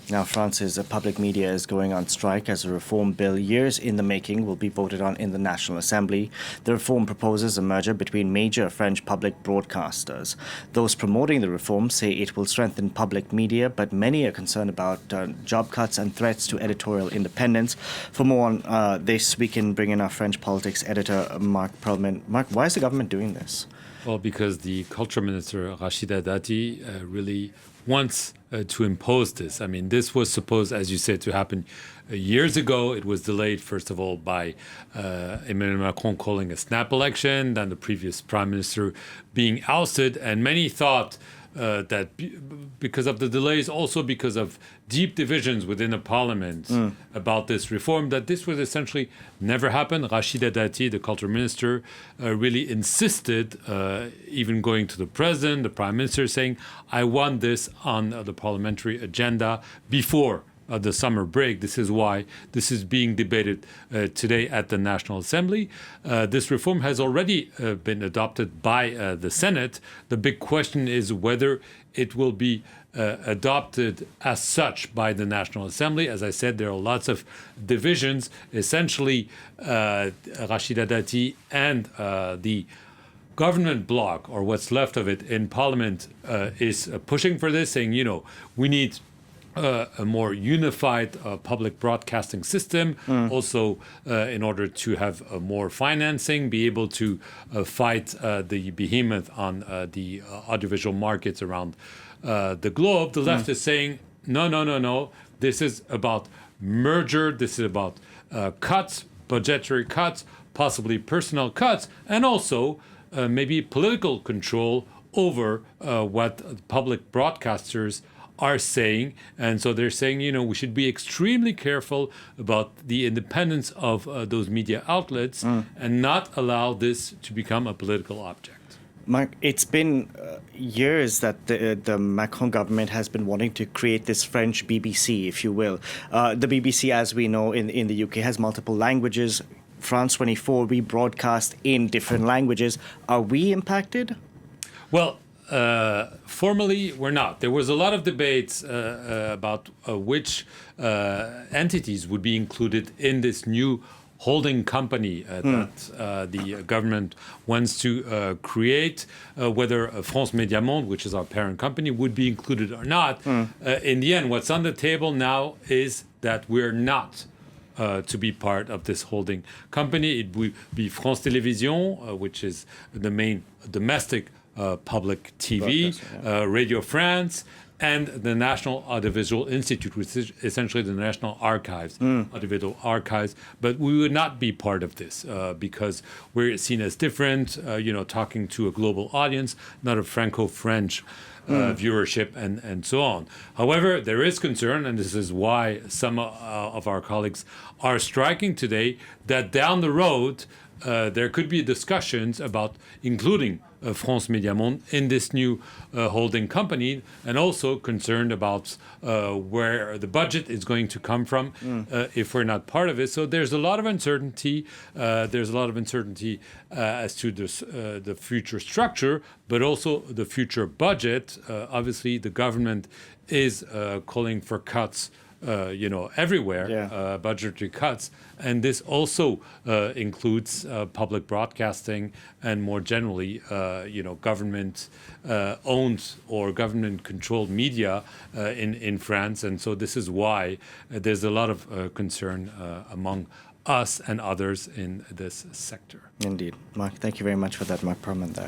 Now, France's public media is going on strike as a reform bill years in the making will be voted on in the National Assembly. The reform proposes a merger between major French public broadcasters. Those promoting the reform say it will strengthen public media, but many are concerned about job cuts and threats to editorial independence. For more on this, we can bring in our French politics editor, Marc Perelman. Marc, why is the government doing this? Well, because the culture minister, Rachida Dati, really wants to impose this. I mean, this was supposed, as you said, to happen years ago. It was delayed, first of all, by Emmanuel Macron calling a snap election, then the previous prime minister being ousted, and many thought that because of the delays, also because of deep divisions within the parliament about this reform, that this would essentially never happen. Rachida Dati, the culture minister, really insisted, even going to the president, the prime minister, saying, I want this on the parliamentary agenda before the summer break. This is why this is being debated today at the National Assembly. This reform has already been adopted by the Senate. The big question is whether it will be adopted as such by the National Assembly. As I said, there are lots of divisions. Essentially, Rachida Dati and the government bloc, or what's left of it in Parliament, is pushing for this, saying, we need a more unified public broadcasting system, also in order to have more financing, be able to fight the behemoth on the audiovisual markets around the globe. The left is saying, no. This is about merger. This is about cuts, budgetary cuts, possibly personnel cuts, and also maybe political control over what public broadcasters are saying. And so they're saying, we should be extremely careful about the independence of those media outlets and not allow this to become a political object. Marc, it's been years that the Macron government has been wanting to create this French BBC, if you will. The BBC, as we know, in the UK has multiple languages. France 24, we broadcast in different languages. Are we impacted? Well, formally, we're not. There was a lot of debates about which entities would be included in this new holding company that the government wants to create, whether France Médias Monde, which is our parent company, would be included or not. In the end, what's on the table now is that we're not to be part of this holding company. It would be France Télévisions, which is the main domestic public TV, Radio France, and the National Audiovisual Institute, which is essentially the National Archives, Audiovisual Archives. But we would not be part of this because we're seen as different, talking to a global audience, not a Franco-French viewership and so on. However, there is concern, and this is why some of our colleagues are striking today, that down the road, there could be discussions about including France Médias Monde in this new holding company, and also concerned about where the budget is going to come from if we're not part of it. So there's a lot of uncertainty. There's a lot of uncertainty as to this, the future structure, but also the future budget. Obviously, the government is calling for cuts everywhere, budgetary cuts. And this also includes public broadcasting and more generally, government-owned or government-controlled media in France. And so this is why there's a lot of concern among us and others in this sector. Indeed. Marc, thank you very much for that. Marc Perelman there.